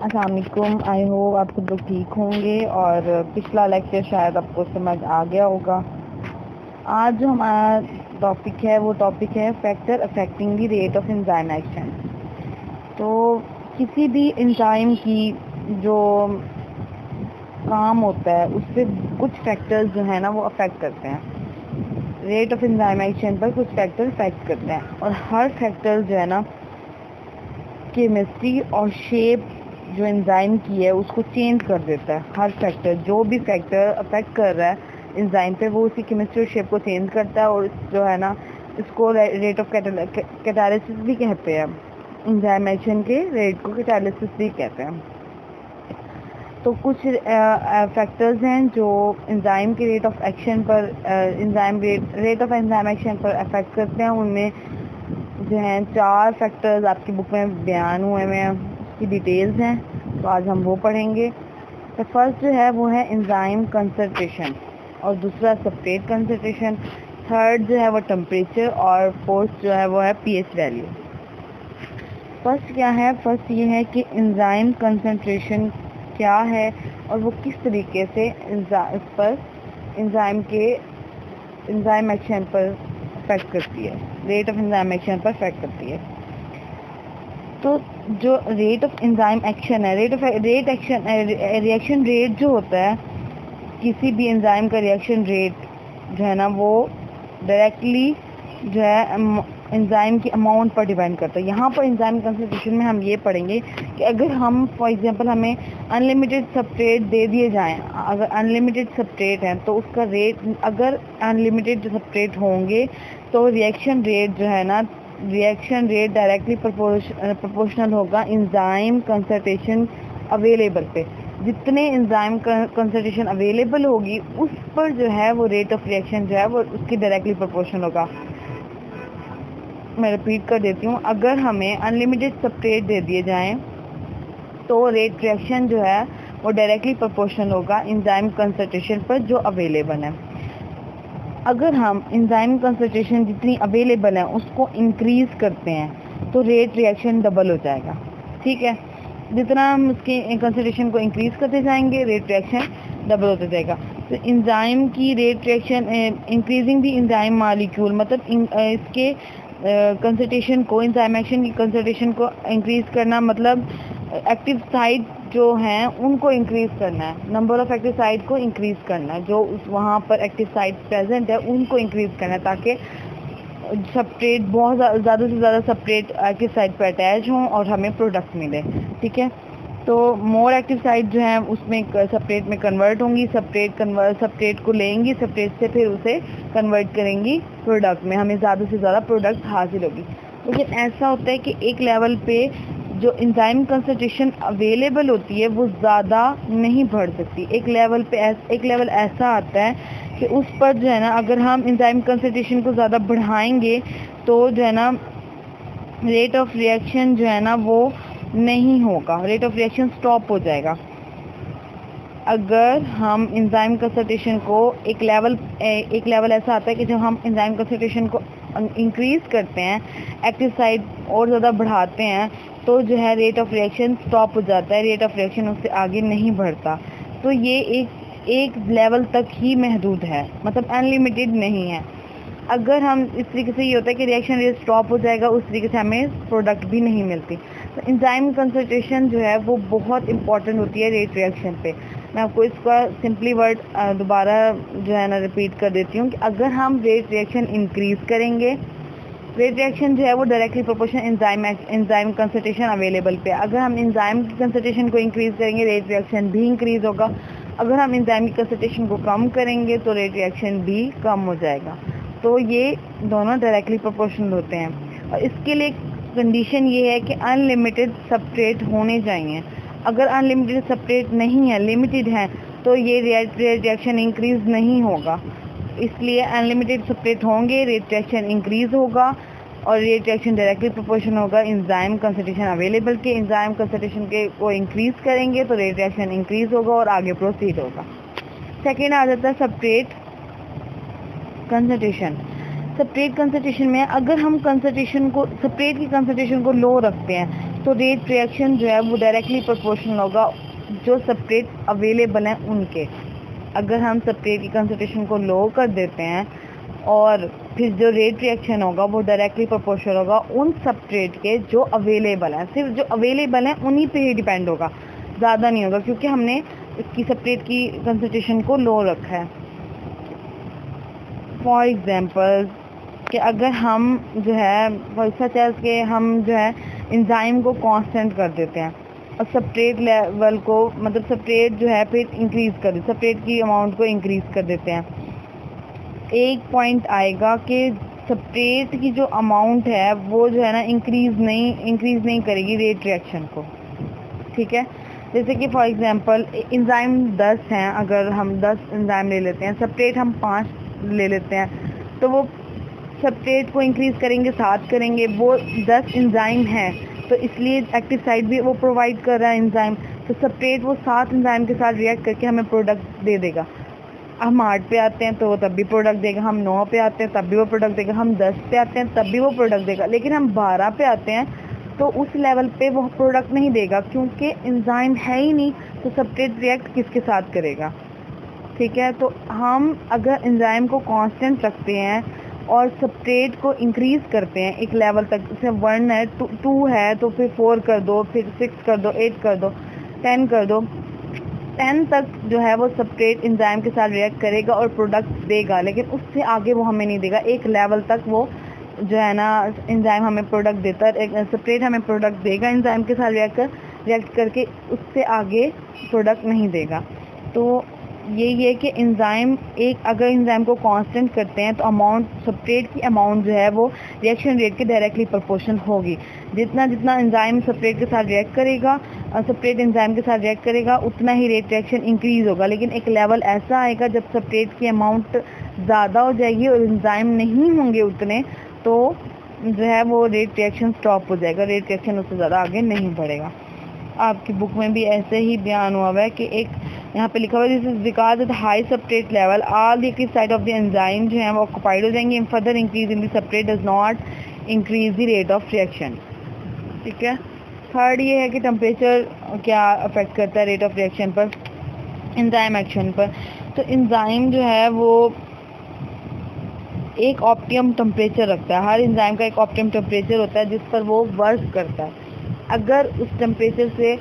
अस्सलाम वालेकुम। I hope आप सब लोग ठीक होंगे और पिछला लेक्चर शायद आपको समझ आ गया होगा। आज जो हमारा टॉपिक है वो टॉपिक है factor affecting the rate of enzyme action. तो किसी भी एंजाइम की जो काम होता है उससे कुछ फैक्टर्स जो है ना वो अफेक्ट करते हैं। रेट ऑफ एंजाइम एक्शन पर कुछ फैक्टर अफेक्ट करते हैं और हर फैक्टर जो है ना केमिस्ट्री और शेप जो एंजाइम की है उसको चेंज कर देता है। हर फैक्टर जो भी फैक्टर अफेक्ट कर रहा है एंजाइम पे वो उसकी केमिस्ट्री और शेप को चेंज करता है और जो है ना इसको रेट ऑफ कैटालिसिस भी कहते हैं। एंजाइम एक्शन के रेट को कैटालिसिस भी कहते हैं। तो कुछ फैक्टर्स हैं जो एंजाइम के रेट ऑफ एक्शन पर रेट ऑफ एंजाइम एक्शन पर अफेक्ट करते हैं। उनमें जो हैं 4 फैक्टर्स आपकी बुक में बयान हुए हैं, उसकी डिटेल्स हैं, तो आज हम वो पढ़ेंगे। तो फर्स्ट जो है वो है एंजाइम कंसंट्रेशन और दूसरा सब्सट्रेट कंसंट्रेशन, थर्ड जो है वो टेम्परेचर और फोर्थ जो है वो है पीएच वैल्यू। फर्स्ट क्या है? फर्स्ट ये है कि एंजाइम कंसंट्रेशन क्या है और वो किस तरीके से इस पर एंजाइम एक्शन पर अफेक्ट करती है, रेट ऑफ एंजाइम एक्शन पर अफेक्ट करती है। तो जो रेट ऑफ एंजाइम एक्शन है, रिएक्शन रेट जो होता है, किसी भी एंजाइम का रिएक्शन रेट जो है ना वो डायरेक्टली जो है एंजाइम की अमाउंट पर डिपेंड करता है। यहाँ पर एंजाइम कंसंट्रेशन में हम ये पढ़ेंगे कि अगर हम फॉर एग्जांपल हमें अनलिमिटेड सबस्ट्रेट दे दिए जाएं, अगर अनलिमिटेड सबस्ट्रेट हैं तो उसका रेट, अगर अनलिमिटेड सबस्ट्रेट होंगे तो रिएक्शन रेट जो है ना, रिएक्शन रेट डायरेक्टली प्रोपोर्शनल होगा एंजाइम कंसंट्रेशन अवेलेबल पे। जितने एंजाइम कंसंट्रेशन अवेलेबल होगी उस पर जो है वो रेट ऑफ रिएक्शन जो है वो उसकी डायरेक्टली प्रोपोर्शनल होगा। मैं रिपीट कर देती हूँ, अगर हमें अनलिमिटेड सबस्ट्रेट दे दिए जाएं तो रेट रिएक्शन जो है वो डायरेक्टली प्रोपोर्शनल होगा एंजाइम कंसंट्रेशन पर जो अवेलेबल है। अगर हम एंजाइम कंसंट्रेशन जितनी अवेलेबल है उसको इंक्रीज करते हैं तो रेट रिएक्शन डबल हो जाएगा। ठीक है, जितना हम उसके कंसंट्रेशन को इंक्रीज करते जाएंगे रेट रिएक्शन डबल होता जाएगा। तो एंजाइम की rate reaction increasing the enzyme molecule, मतलब इसके कंसंट्रेशन को, एंजाइम एक्शन की कंसंट्रेशन को इंक्रीज करना, मतलब एक्टिव साइट जो हैं उनको इंक्रीज करना है, नंबर ऑफ एक्टिव साइट को इंक्रीज करना है, जो वहाँ पर एक्टिव साइट प्रेजेंट है उनको इंक्रीज करना है ताकि सबस्ट्रेट बहुत ज़्यादा से ज़्यादा सबस्ट्रेट एक्टिव साइट पर अटैच हों और हमें प्रोडक्ट मिले। ठीक है, तो मोर एक्टिव साइट जो है उसमें सबस्ट्रेट में कन्वर्ट होंगी, सबस्ट्रेट को लेंगी, सबस्ट्रेट से फिर उसे कन्वर्ट करेंगी प्रोडक्ट में, हमें ज़्यादा से ज़्यादा प्रोडक्ट हासिल होगी। लेकिन ऐसा होता है कि एक लेवल पे जो एंजाइम कंसंट्रेशन अवेलेबल होती है वो ज़्यादा नहीं बढ़ सकती। एक लेवल ऐसा आता है कि उस पर जो है ना अगर हम एंजाइम कंसंट्रेशन को ज़्यादा बढ़ाएंगे तो जो है ना रेट ऑफ रिएक्शन जो है ना वो नहीं होगा, रेट ऑफ रिएक्शन स्टॉप हो जाएगा। अगर हम एंजाइम कंसंट्रेशन को एक लेवल ऐसा आता है कि जब हम एंजाइम कंसंट्रेशन को इंक्रीज करते हैं, एक्टिव साइट और ज़्यादा बढ़ाते हैं तो जो है रेट ऑफ रिएक्शन स्टॉप हो जाता है, रेट ऑफ रिएक्शन उससे आगे नहीं बढ़ता। तो ये एक लेवल तक ही महदूद है, मतलब अनलिमिटेड नहीं है। अगर हम इस तरीके से ये होता है कि रिएक्शन रेट स्टॉप हो जाएगा, उस तरीके से हमें प्रोडक्ट भी नहीं मिलती। तो एंजाइम कंसंट्रेशन जो है वो बहुत इंपॉर्टेंट होती है रेट रिएक्शन पे। मैं आपको इसका सिंपली वर्ड दोबारा जो है ना रिपीट कर देती हूँ कि अगर हम रेट रिएक्शन इंक्रीज करेंगे, रेट रिएक्शन जो है वो directly proportional enzyme concentration available पे। अगर हम एंजाइम की कंसंट्रेशन को इंक्रीज करेंगे रेट रिएक्शन भी इंक्रीज होगा। अगर हम एंजाइम की कंसंट्रेशन को कम करेंगे तो रेट रिएक्शन भी कम हो जाएगा। तो ये दोनों डायरेक्टली प्रोपोर्शनल होते हैं और इसके लिए कंडीशन ये है कि अनलिमिटेड सबस्ट्रेट होने चाहिए। अगर अनलिमिटेड सबस्ट्रेट नहीं है, लिमिटेड है, तो ये रेट रिएक्शन इंक्रीज नहीं होगा। इसलिए अनलिमिटेड सबस्ट्रेट होंगे, रेट रिएक्शन इंक्रीज होगा और रेट रिएक्शन डायरेक्टली प्रोपोर्शनल होगा एंजाइम कंसंट्रेशन अवेलेबल के। एंजाइम कंसंट्रेशन के को इंक्रीज करेंगे तो रेट रिएक्शन इंक्रीज होगा और आगे प्रोसीड होगा। सेकेंड आ जाता है सब्सट्रेट कंसंट्रेशन। सब्सट्रेट कंसंट्रेशन में अगर हम सब्सट्रेट की कंसंट्रेशन को लो रखते हैं तो रेट रिएक्शन जो है वो डायरेक्टली प्रोपोर्शनल होगा जो सब्सट्रेट अवेलेबल हैं उनके। अगर हम सब्सट्रेट की कंसंट्रेशन को लो कर देते हैं और फिर जो रेट रिएक्शन होगा वो डायरेक्टली प्रोपोर्शनल होगा उन सब्सट्रेट के जो अवेलेबल हैं, सिर्फ जो अवेलेबल हैं उन्हीं पे ही डिपेंड होगा, ज़्यादा नहीं होगा, क्योंकि हमने इसकी सब्सट्रेट की कंसंट्रेशन को लो रखा है। फॉर एग्जांपल कि अगर हम जो है सच है कि हम जो है एंजाइम को कांस्टेंट कर देते हैं और सब्सट्रेट लेवल को, मतलब सब्सट्रेट जो है फिर इंक्रीज़ कर देते, सब्सट्रेट की अमाउंट को इंक्रीज़ कर देते हैं, एक पॉइंट आएगा कि सब्सट्रेट की जो अमाउंट है वो जो है ना इंक्रीज़ नहीं करेगी रेट रिएक्शन को। ठीक है, जैसे कि फॉर एग्जांपल एंजाइम 10 हैं, अगर हम 10 एंजाइम ले लेते हैं, सब्सट्रेट हम 5 ले लेते हैं, तो वो सब्सट्रेट को इंक्रीज़ करेंगे 7 करेंगे, वो 10 एंजाइम है तो इसलिए एक्टिव साइट भी वो प्रोवाइड कर रहा है एंजाइम, तो सब्सट्रेट वो 7 एंजाइम के साथ रिएक्ट करके हमें प्रोडक्ट दे देगा। हम 8 पे आते हैं तो वो तब भी प्रोडक्ट देगा, हम 9 पे आते हैं तब भी वो प्रोडक्ट देगा, हम 10 पे आते हैं तब भी वो प्रोडक्ट देगा, लेकिन हम 12 पे आते हैं तो उस लेवल पे वो प्रोडक्ट नहीं देगा क्योंकि एंजाइम है ही नहीं, तो सब्सट्रेट रिएक्ट किसके साथ करेगा। ठीक है, तो हम अगर एंजाइम को कांस्टेंट रखते हैं और सब्सट्रेट को इंक्रीज़ करते हैं एक लेवल तक, जैसे 1 है 2 है तो फिर 4 कर दो, फिर 6 कर दो, 8 कर दो, 10 कर दो, 10 तक जो है वो सब्सट्रेट एंजाइम के साथ रिएक्ट करेगा और प्रोडक्ट देगा, लेकिन उससे आगे वो हमें नहीं देगा। एक लेवल तक वो जो है ना एंजाइम हमें प्रोडक्ट देता है, सब्सट्रेट हमें प्रोडक्ट देगा एंजाइम के साथ रिएक्ट करके, उससे आगे प्रोडक्ट नहीं देगा। तो यही है कि एंजाइम अगर एंजाइम को कांस्टेंट करते हैं तो अमाउंट, सब्सट्रेट की अमाउंट जो है वो रिएक्शन रेट के डायरेक्टली प्रोपोर्शनल होगी। जितना एंजाइम सब्सट्रेट के साथ रिएक्ट करेगा, सब्सट्रेट एंजाइम के साथ रिएक्ट करेगा, उतना ही रेट रिएक्शन इंक्रीज़ होगा। लेकिन एक लेवल ऐसा आएगा जब सब्सट्रेट की अमाउंट ज़्यादा हो जाएगी और एंजाइम नहीं होंगे उतने, तो जो है वो रेट रिएक्शन स्टॉप हो जाएगा, रेट रिएक्शन उससे ज़्यादा आगे नहीं बढ़ेगा। आपकी बुक में भी ऐसे ही बयान हुआ है कि एक यहाँ पे लिखा हुआ है, this is because at high substrate level all the active site of the enzyme जो है वो ऑक्यूपाइड हो जाएंगे, further increase in the substrate does not increase the rate of reaction. ठीक है, थर्ड ये है कि टेम्परेचर क्या अफेक्ट करता है रेट ऑफ रिएक्शन पर, एंजाइम एक्शन पर। तो एंजाइम जो है वो एक ऑप्टिमम टेम्परेचर रखता है, हर एंजाइम का एक ऑप्टिमम टेम्परेचर होता है जिस पर वो वर्क करता है। अगर उस टेम्परेचर से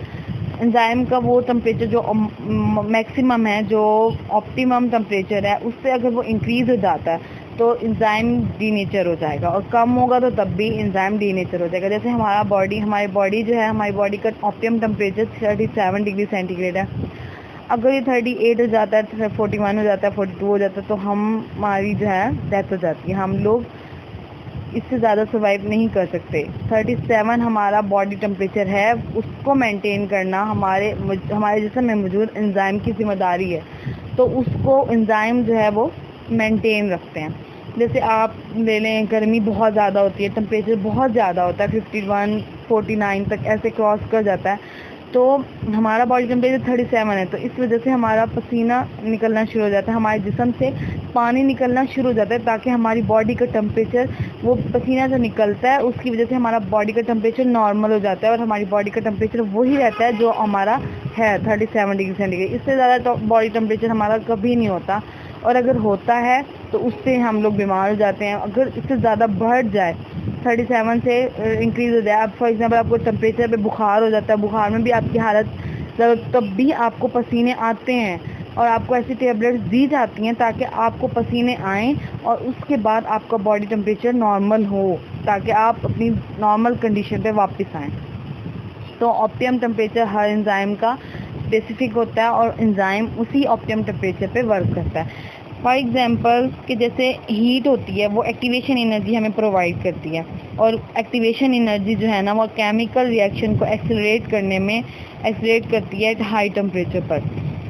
एंजाइम का वो टेम्परेचर जो मैक्सिमम है, जो ऑप्टिमम टेम्परेचर है, उससे अगर वो इंक्रीज़ हो जाता है तो एंजाइम डीनेचर हो जाएगा, और कम होगा तो तब भी एंजाइम डीनेचर हो जाएगा। जैसे हमारी बॉडी जो है, हमारी बॉडी का ऑप्टिमम टेम्परेचर 37 डिग्री सेंटीग्रेड है, अगर ये 38 हो जाता है, 41 हो जाता है, 42 हो जाता है, तो हमारी जो है डेथ हो जाती है। हम लोग इससे ज़्यादा सर्वाइव नहीं कर सकते। 37 हमारा बॉडी टेम्परेचर है, उसको मेंटेन करना हमारे जिस्म में मौजूद एंजाइम की जिम्मेदारी है, तो उसको एंजाइम जो है वो मेंटेन रखते हैं। जैसे आप ले लें, गर्मी बहुत ज़्यादा होती है, टेम्परेचर बहुत ज़्यादा होता है, 51, 49 तक ऐसे क्रॉस कर जाता है, तो हमारा बॉडी टेम्परेचर 37 है, तो इस वजह से हमारा पसीना निकलना शुरू हो जाता है, हमारे जिस्म से पानी निकलना शुरू हो जाता है, ताकि हमारी बॉडी का टेम्परेचर, वो पसीना जो निकलता है उसकी वजह से हमारा बॉडी का टेम्परेचर नॉर्मल हो जाता है, और हमारी बॉडी का टेम्परेचर वही रहता है जो हमारा है 37 डिग्री सेंटीग्रेड। इससे ज़्यादा बॉडी टेम्परेचर हमारा कभी नहीं होता, और अगर होता है तो उससे हम लोग बीमार हो जाते हैं। अगर इससे ज़्यादा बढ़ जाए, 37 से इंक्रीज़ हो जाए, अब फॉर एग्जांपल आपको टेम्परेचर पे बुखार हो जाता है, बुखार में भी आपकी हालत, तब भी आपको पसीने आते हैं, और आपको ऐसी टेबलेट्स दी जाती हैं ताकि आपको पसीने आएँ और उसके बाद आपका बॉडी टेम्परेचर नॉर्मल हो, ताकि आप अपनी नॉर्मल कंडीशन पे वापस आएँ। तो ऑप्टिमम टेम्परेचर हर एंजाइम का स्पेसिफिक होता है, और एंजाइम उसी ऑप्टिमम टेम्परेचर पे वर्क करता है। फॉर एग्जांपल कि जैसे हीट होती है, वो एक्टिवेशन एनर्जी हमें प्रोवाइड करती है, और एक्टिवेशन एनर्जी जो है ना वो केमिकल रिएक्शन को एक्सेलरेट करती है एट हाई टेम्परेचर पर।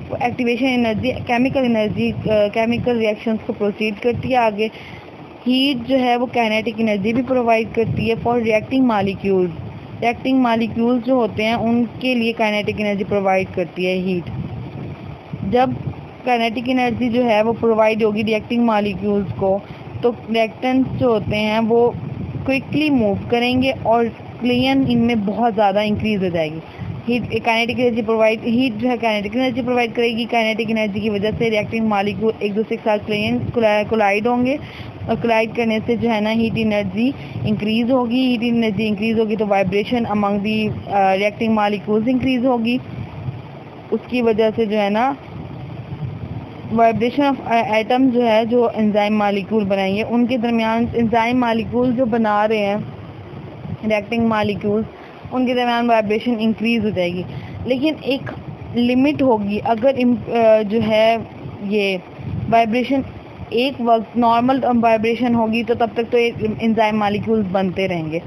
तो एक्टिवेशन एनर्जी केमिकल रिएक्शंस को प्रोसीड करती है आगे। हीट जो है वो काइनेटिक एनर्जी भी प्रोवाइड करती है फॉर रिएक्टिंग मालिक्यूल्स जो होते हैं उनके लिए काइनेटिक एनर्जी प्रोवाइड करती है हीट। जब काइनेटिक एनर्जी जो है वो प्रोवाइड होगी रिएक्टिंग मालिक्यूल्स को, तो रिएक्टेंट्स जो होते हैं वो क्विकली मूव करेंगे और क्लेयन इनमें बहुत ज़्यादा इंक्रीज हो जाएगी। Heat kinetic energy provide heat जो है काइनेटिक एनर्जी प्रोवाइड करेगी। काइनेटिक एनर्जी की वजह से रिएक्टिंग मॉलिक्यूल एक दूसरे के साथ क्लेयन कोलाइड होंगे और कोलाइड करने से जो है ना हीट एनर्जी इंक्रीज होगी। हीट एनर्जी इंक्रीज होगी तो vibration among the reacting molecules increase होगी। उसकी वजह से जो है ना वाइब्रेशन ऑफ एटम जो है जो एंजाइम मॉलिक्यूल बनाएंगे उनके दरमियान एंजाइम मॉलिक्यूल जो बना रहे हैं रिएक्टिंग मॉलिक्यूल्स उनके दरमियान वाइब्रेशन इंक्रीज हो जाएगी। लेकिन एक लिमिट होगी। अगर जो है ये वाइब्रेशन एक वक्त नॉर्मल वाइब्रेशन होगी तो तब तक तो एंजाइम मॉलिक्यूल्स बनते रहेंगे।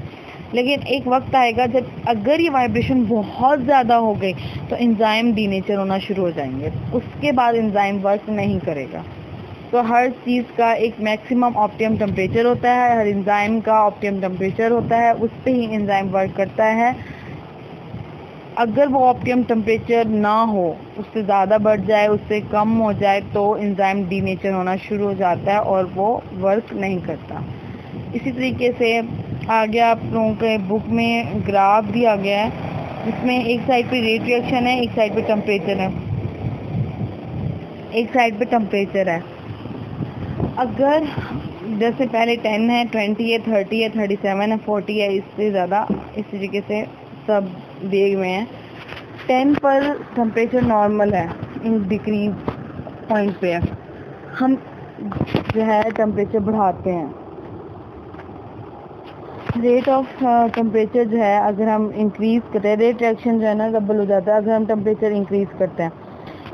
लेकिन एक वक्त आएगा जब अगर ये वाइब्रेशन बहुत ज़्यादा हो गई तो एंजाइम डीनेचर होना शुरू हो जाएंगे। उसके बाद एंजाइम वर्क नहीं करेगा। तो हर चीज़ का एक मैक्सिमम ऑप्टिमम टेम्परेचर होता है। हर एंजाइम का ऑप्टिमम टेम्परेचर होता है, उस पे ही एंजाइम वर्क करता है। अगर वो ऑप्टिमम टेम्परेचर ना हो, उससे ज़्यादा बढ़ जाए, उससे कम हो जाए तो एंजाइम डीनेचर होना शुरू हो जाता है और वो वर्क नहीं करता। इसी तरीके से आगे आप लोगों के बुक में ग्राफ दिया गया है जिसमें एक साइड पे रेट रिएक्शन है, एक साइड पे टेम्परेचर है, एक साइड पे टेम्परेचर है। अगर जैसे पहले 10 है, 20 है, 30 है, 37 है, 40 है, इससे ज़्यादा इस तरीके से सब दिए हुए हैं। 10 पर टेम्परेचर नॉर्मल है, इन डिक्रीज पॉइंट पे है। हम जो है टेम्परेचर बढ़ाते हैं। रेट ऑफ टेम्परेचर जो है अगर हम इंक्रीज करते हैं, रेट रिएक्शन जो है ना डबल हो जाता है अगर हम टेम्परेचर इंक्रीज करते हैं।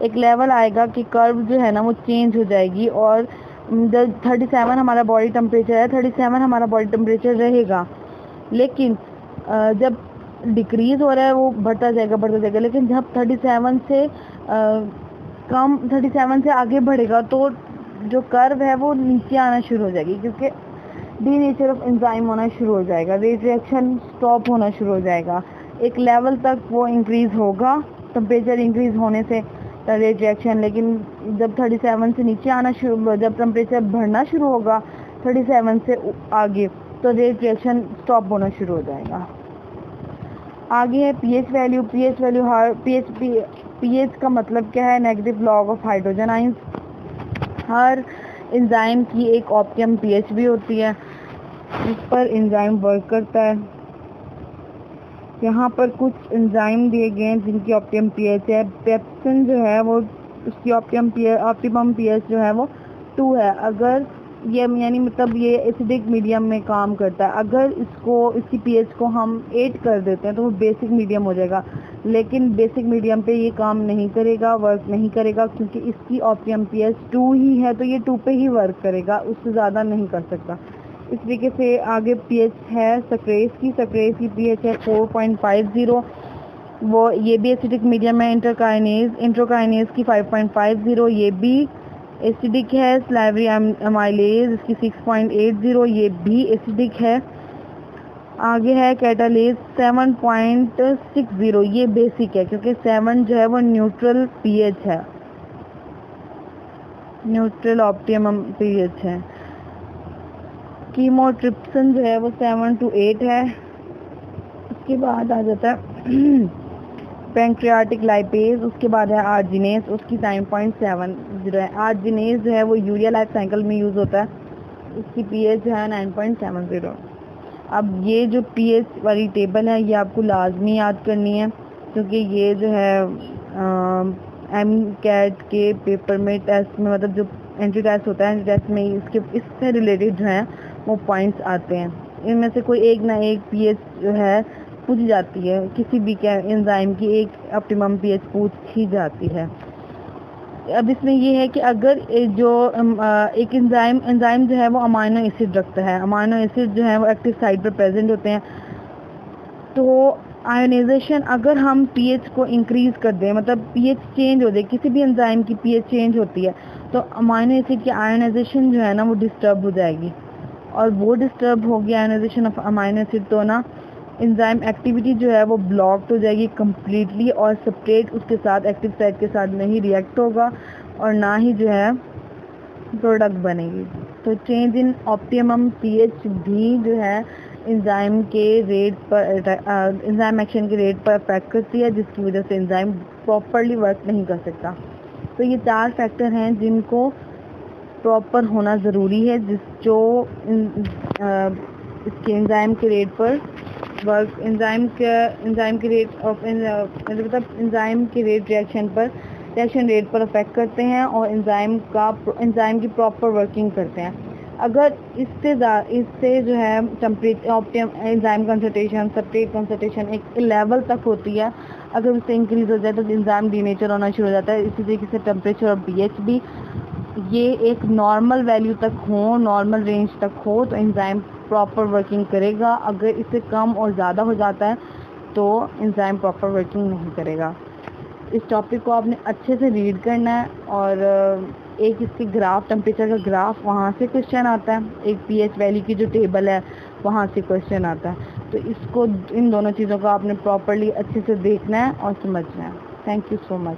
एक लेवल आएगा कि कर्व जो है ना वो चेंज हो जाएगी और जब 37 हमारा बॉडी टेम्परेचर है, 37 हमारा बॉडी टेम्परेचर रहेगा। लेकिन जब डिक्रीज हो रहा है वो बढ़ता जाएगा। लेकिन जब 37 से कम 37 से आगे बढ़ेगा तो जो कर्व है वो नीचे आना शुरू हो जाएगी क्योंकि डीनेचर ऑफ एंजाइम होना शुरू हो जाएगा, रेट रिएक्शन स्टॉप होना शुरू हो जाएगा। एक लेवल तक वो इंक्रीज होगा टेम्परेचर इंक्रीज होने से रेट रिएक्शन। लेकिन जब 37 से नीचे आना शुरू, जब टेम्परेचर बढ़ना शुरू होगा 37 से आगे तो रेट रिएक्शन स्टॉप होना शुरू हो जाएगा। आगे है pH value. PH value pH का मतलब क्या है? Negative log of hydrogen ions. Her enzyme की एक ऑप्टिमम पीएच भी होती है जिस पर एंजाइम वर्क करता है। यहाँ पर कुछ एंजाइम दिए गए हैं जिनकी ऑप्टिमम पीएच है। पेप्सिन जो है वो उसकी ऑप्टिमम पीएच जो है वो 2 है। अगर ये यानी मतलब ये एसिडिक मीडियम में काम करता है। अगर इसकी पीएच को हम 8 कर देते हैं तो वो बेसिक मीडियम हो जाएगा। लेकिन बेसिक मीडियम पे ये काम नहीं करेगा, वर्क नहीं करेगा क्योंकि इसकी ऑप्टिमम पीएच 2 ही है तो ये 2 पे ही वर्क करेगा, उससे ज़्यादा नहीं कर सकता। इस तरीके से आगे पीएच है सक्रेज की पीएच है 4.50। वो ये भी एसिडिक मीडियम है। इंट्रोकाइनेज की 5.50, ये भी एसिडिक है। स्लाइवरी अमाइलेज इसकी 6.80, ये भी एसिडिक है। आगे है कैटालेज 7.60, ये बेसिक है क्योंकि 7 जो है वो न्यूट्रल पीएच है, न्यूट्रल ऑप्टिमम पीएच है। कीमोट्रिप्सिन जो है वो 7 to 8 है। उसके बाद आ जाता है पैंक्रियाटिक लाइपेज। उसके बाद है आर्जिनेस, उसकी 9.70 है। आर्जिनेस जो है वो यूरिया लाइफ साइकिल में यूज़ होता है, उसकी पीएच है 9.70। अब ये जो पीएच वाली टेबल है ये आपको लाजमी याद करनी है क्योंकि ये जो है MCAT के पेपर में टेस्ट में मतलब जो एंट्री टेस्ट होता है, एंट्री टेस्ट में इससे रिलेटेड जो है वो पॉइंट्स आते हैं। इनमें से कोई एक ना एक पीएच जो है पूछी जाती है, किसी भी एंजाइम की एक ऑप्टिमम पीएच पूछी जाती है। अब इसमें ये है कि अगर जो एक एंजाइम जो है वो अमाइनो एसिड रखता है, अमाइनो एसिड जो है वो एक्टिव साइट पर प्रेजेंट होते हैं, तो आयोनाइजेशन अगर हम पीएच को इंक्रीज कर दें, मतलब पीएच चेंज हो जाए, किसी भी एंजाइम की पीएच चेंज होती है तो अमाइनो एसिड की आयोनाइजेशन जो है ना वो डिस्टर्ब हो जाएगी। और वो डिस्टर्ब हो गया आयोनाइजेशन ऑफ अमाइनो एसिड तो ना एंजाइम एक्टिविटी जो है वो ब्लॉक्ड हो जाएगी कम्प्लीटली और सब्सट्रेट उसके साथ एक्टिव साइट के साथ नहीं रिएक्ट होगा और ना ही जो है प्रोडक्ट बनेगी। तो चेंज इन ऑप्टिमम पीएच भी जो है एंजाइम के रेट पर एंजाइम एक्शन के रेट पर अफेक्ट करती है, जिसकी वजह से एंजाइम प्रॉपरली वर्क नहीं कर सकता। तो ये 4 फैक्टर हैं जिनको प्रॉपर होना ज़रूरी है, इसके एंजाइम के रेट पर वर्क एंजाइम के रेट ऑफ मतलब एंजाइम के रेट रिएक्शन रेट पर अफेक्ट करते हैं और एंजाइम की प्रॉपर वर्किंग करते हैं। अगर इससे जो है optimum enzyme concentration, substrate concentration एक लेवल तक होती है, अगर उससे इंक्रीज हो जाए तो एंजाइम डीनेचर होना शुरू हो जाता है। इसी तरीके से टेम्परेचर और पीएच भी ये एक नॉर्मल वैल्यू तक हो, नॉर्मल रेंज तक हो तो एंजाइम प्रॉपर वर्किंग करेगा। अगर इससे कम और ज़्यादा हो जाता है तो एंजाइम प्रॉपर वर्किंग नहीं करेगा। इस टॉपिक को आपने अच्छे से रीड करना है और एक इसकी ग्राफ, टेम्परेचर का ग्राफ, वहाँ से क्वेश्चन आता है। एक पीएच वैल्यू की जो टेबल है वहाँ से क्वेश्चन आता है। तो इसको, इन दोनों चीज़ों को आपने प्रॉपरली अच्छे से देखना है और समझना है। Thank you so much.